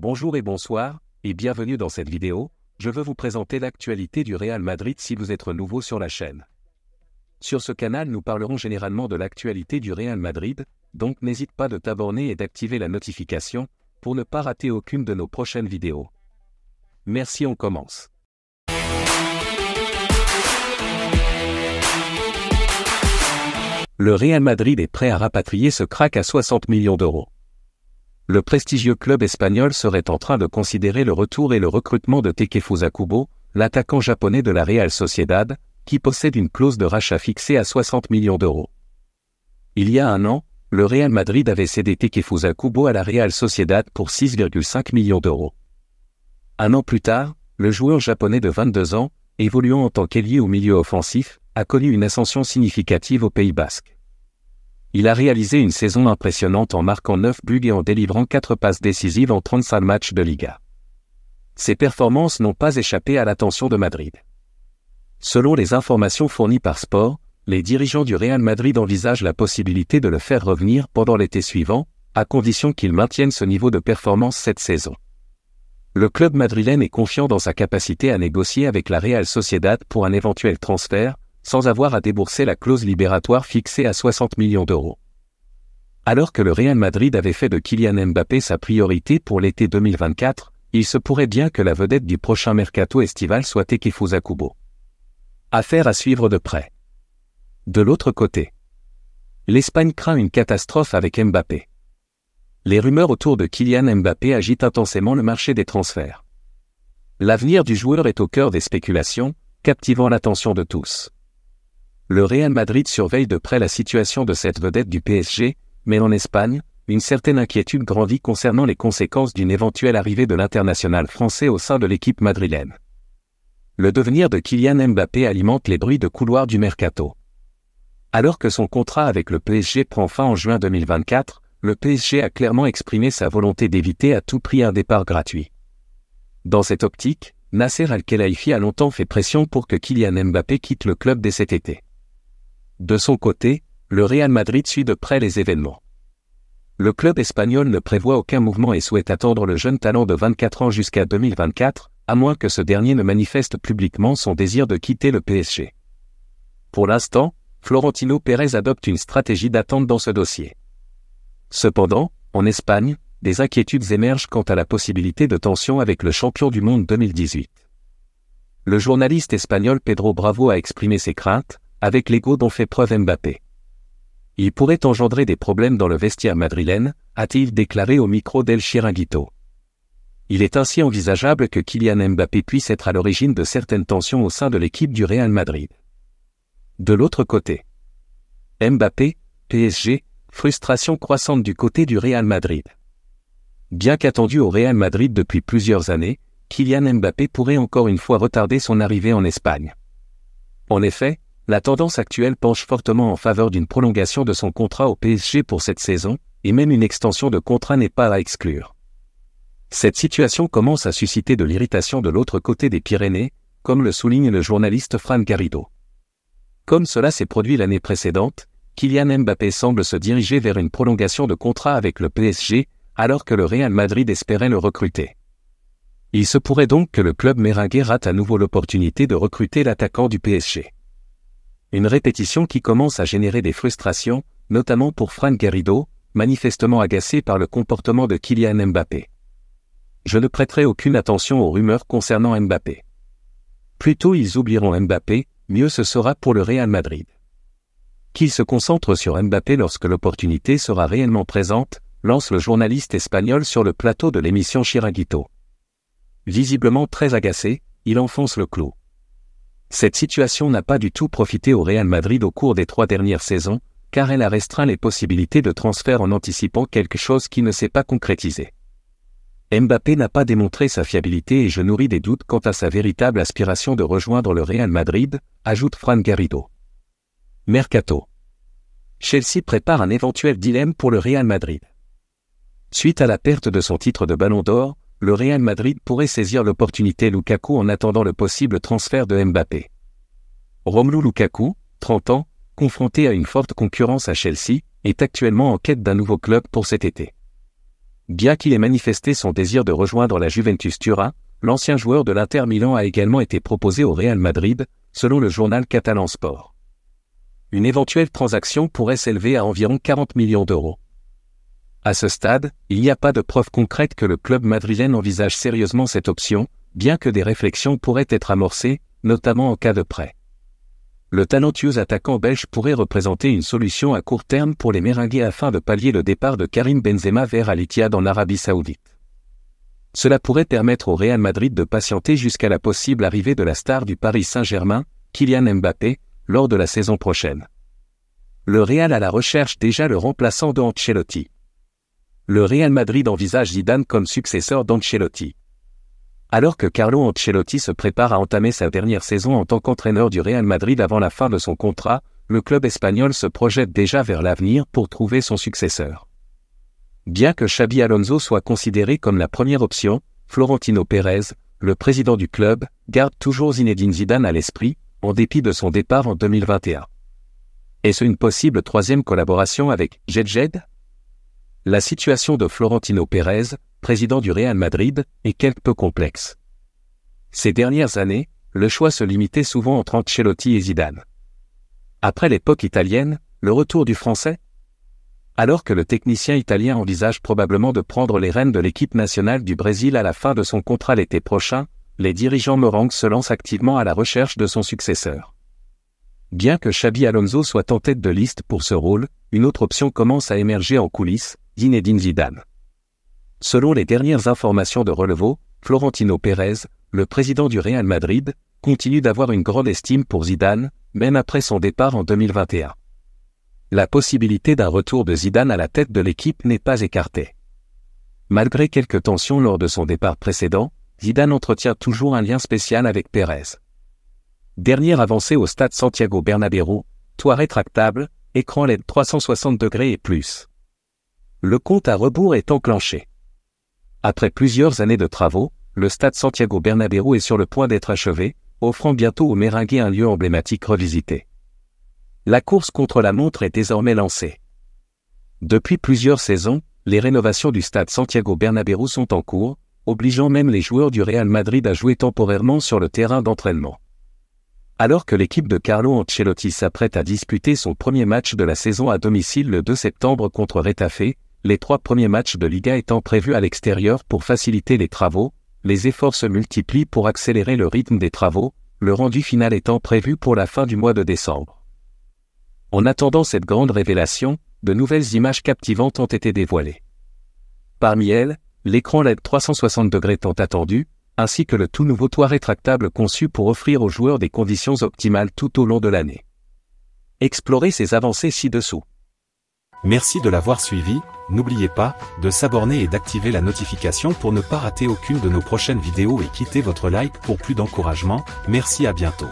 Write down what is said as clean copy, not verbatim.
Bonjour et bonsoir, et bienvenue dans cette vidéo. Je veux vous présenter l'actualité du Real Madrid si vous êtes nouveau sur la chaîne. Sur ce canal, nous parlerons généralement de l'actualité du Real Madrid, donc n'hésite pas de t'abonner et d'activer la notification pour ne pas rater aucune de nos prochaines vidéos. Merci, on commence. Le Real Madrid est prêt à rapatrier ce crack à 60 millions d'euros. Le prestigieux club espagnol serait en train de considérer le retour et le recrutement de Takefusa Kubo, l'attaquant japonais de la Real Sociedad, qui possède une clause de rachat fixée à 60 millions d'euros. Il y a un an, le Real Madrid avait cédé Takefusa Kubo à la Real Sociedad pour 6,5 millions d'euros. Un an plus tard, le joueur japonais de 22 ans, évoluant en tant qu'ailier au milieu offensif, a connu une ascension significative au Pays Basque. Il a réalisé une saison impressionnante en marquant 9 buts et en délivrant 4 passes décisives en 35 matchs de Liga. Ces performances n'ont pas échappé à l'attention de Madrid. Selon les informations fournies par Sport, les dirigeants du Real Madrid envisagent la possibilité de le faire revenir pendant l'été suivant, à condition qu'il maintienne ce niveau de performance cette saison. Le club madrilène est confiant dans sa capacité à négocier avec la Real Sociedad pour un éventuel transfert, sans avoir à débourser la clause libératoire fixée à 60 millions d'euros. Alors que le Real Madrid avait fait de Kylian Mbappé sa priorité pour l'été 2024, il se pourrait bien que la vedette du prochain mercato estival soit Takefusa Kubo. Affaire à suivre de près. De l'autre côté, l'Espagne craint une catastrophe avec Mbappé. Les rumeurs autour de Kylian Mbappé agitent intensément le marché des transferts. L'avenir du joueur est au cœur des spéculations, captivant l'attention de tous. Le Real Madrid surveille de près la situation de cette vedette du PSG, mais en Espagne, une certaine inquiétude grandit concernant les conséquences d'une éventuelle arrivée de l'international français au sein de l'équipe madrilène. Le devenir de Kylian Mbappé alimente les bruits de couloir du mercato. Alors que son contrat avec le PSG prend fin en juin 2024, le PSG a clairement exprimé sa volonté d'éviter à tout prix un départ gratuit. Dans cette optique, Nasser Al-Khelaifi a longtemps fait pression pour que Kylian Mbappé quitte le club dès cet été. De son côté, le Real Madrid suit de près les événements. Le club espagnol ne prévoit aucun mouvement et souhaite attendre le jeune talent de 24 ans jusqu'à 2024, à moins que ce dernier ne manifeste publiquement son désir de quitter le PSG. Pour l'instant, Florentino Pérez adopte une stratégie d'attente dans ce dossier. Cependant, en Espagne, des inquiétudes émergent quant à la possibilité de tensions avec le champion du monde 2018. Le journaliste espagnol Pedro Bravo a exprimé ses craintes, avec l'ego dont fait preuve Mbappé. Il pourrait engendrer des problèmes dans le vestiaire madrilène, a-t-il déclaré au micro d'El Chiringuito. Il est ainsi envisageable que Kylian Mbappé puisse être à l'origine de certaines tensions au sein de l'équipe du Real Madrid. De l'autre côté, Mbappé, PSG, frustration croissante du côté du Real Madrid. Bien qu'attendu au Real Madrid depuis plusieurs années, Kylian Mbappé pourrait encore une fois retarder son arrivée en Espagne. En effet, la tendance actuelle penche fortement en faveur d'une prolongation de son contrat au PSG pour cette saison, et même une extension de contrat n'est pas à exclure. Cette situation commence à susciter de l'irritation de l'autre côté des Pyrénées, comme le souligne le journaliste Fran Garrido. Comme cela s'est produit l'année précédente, Kylian Mbappé semble se diriger vers une prolongation de contrat avec le PSG, alors que le Real Madrid espérait le recruter. Il se pourrait donc que le club merengue rate à nouveau l'opportunité de recruter l'attaquant du PSG. Une répétition qui commence à générer des frustrations, notamment pour Fran Garrido, manifestement agacé par le comportement de Kylian Mbappé. Je ne prêterai aucune attention aux rumeurs concernant Mbappé. Plus tôt ils oublieront Mbappé, mieux ce sera pour le Real Madrid. Qu'ils se concentrent sur Mbappé lorsque l'opportunité sera réellement présente, lance le journaliste espagnol sur le plateau de l'émission Chiringuito. Visiblement très agacé, il enfonce le clou. Cette situation n'a pas du tout profité au Real Madrid au cours des 3 dernières saisons, car elle a restreint les possibilités de transfert en anticipant quelque chose qui ne s'est pas concrétisé. Mbappé n'a pas démontré sa fiabilité et je nourris des doutes quant à sa véritable aspiration de rejoindre le Real Madrid, ajoute Fran Garrido. Mercato. Chelsea prépare un éventuel dilemme pour le Real Madrid. Suite à la perte de son titre de Ballon d'Or, le Real Madrid pourrait saisir l'opportunité Lukaku en attendant le possible transfert de Mbappé. Romelu Lukaku, 30 ans, confronté à une forte concurrence à Chelsea, est actuellement en quête d'un nouveau club pour cet été. Bien qu'il ait manifesté son désir de rejoindre la Juventus Turin, l'ancien joueur de l'Inter Milan a également été proposé au Real Madrid, selon le journal catalan Sport. Une éventuelle transaction pourrait s'élever à environ 40 millions d'euros. À ce stade, il n'y a pas de preuve concrète que le club madrilène envisage sérieusement cette option, bien que des réflexions pourraient être amorcées, notamment en cas de prêt. Le talentueux attaquant belge pourrait représenter une solution à court terme pour les Merengues afin de pallier le départ de Karim Benzema vers Al Ittihad en Arabie Saoudite. Cela pourrait permettre au Real Madrid de patienter jusqu'à la possible arrivée de la star du Paris Saint-Germain, Kylian Mbappé, lors de la saison prochaine. Le Real à la recherche déjà le remplaçant de Ancelotti. Le Real Madrid envisage Zidane comme successeur d'Ancelotti. Alors que Carlo Ancelotti se prépare à entamer sa dernière saison en tant qu'entraîneur du Real Madrid avant la fin de son contrat, le club espagnol se projette déjà vers l'avenir pour trouver son successeur. Bien que Xabi Alonso soit considéré comme la première option, Florentino Pérez, le président du club, garde toujours Zinedine Zidane à l'esprit, en dépit de son départ en 2021. Est-ce une possible troisième collaboration avec Zedjed ? La situation de Florentino Pérez, président du Real Madrid, est quelque peu complexe. Ces dernières années, le choix se limitait souvent entre Ancelotti et Zidane. Après l'époque italienne, le retour du Français ? Alors que le technicien italien envisage probablement de prendre les rênes de l'équipe nationale du Brésil à la fin de son contrat l'été prochain, les dirigeants merengues se lancent activement à la recherche de son successeur. Bien que Xabi Alonso soit en tête de liste pour ce rôle, une autre option commence à émerger en coulisses, Zinedine Zidane. Selon les dernières informations de Relevo, Florentino Pérez, le président du Real Madrid, continue d'avoir une grande estime pour Zidane, même après son départ en 2021. La possibilité d'un retour de Zidane à la tête de l'équipe n'est pas écartée. Malgré quelques tensions lors de son départ précédent, Zidane entretient toujours un lien spécial avec Pérez. Dernière avancée au stade Santiago Bernabéu, toit rétractable, écran LED 360 degrés et plus. Le compte à rebours est enclenché. Après plusieurs années de travaux, le stade Santiago Bernabéu est sur le point d'être achevé, offrant bientôt aux Merengues un lieu emblématique revisité. La course contre la montre est désormais lancée. Depuis plusieurs saisons, les rénovations du stade Santiago Bernabéu sont en cours, obligeant même les joueurs du Real Madrid à jouer temporairement sur le terrain d'entraînement. Alors que l'équipe de Carlo Ancelotti s'apprête à disputer son premier match de la saison à domicile le 2 septembre contre Retafe, les 3 premiers matchs de Liga étant prévus à l'extérieur pour faciliter les travaux, les efforts se multiplient pour accélérer le rythme des travaux, le rendu final étant prévu pour la fin du mois de décembre. En attendant cette grande révélation, de nouvelles images captivantes ont été dévoilées. Parmi elles, l'écran LED 360 degrés tant attendu, ainsi que le tout nouveau toit rétractable conçu pour offrir aux joueurs des conditions optimales tout au long de l'année. Explorez ces avancées ci-dessous. Merci de l'avoir suivi, n'oubliez pas de s'abonner et d'activer la notification pour ne pas rater aucune de nos prochaines vidéos et quittez votre like pour plus d'encouragement, merci à bientôt.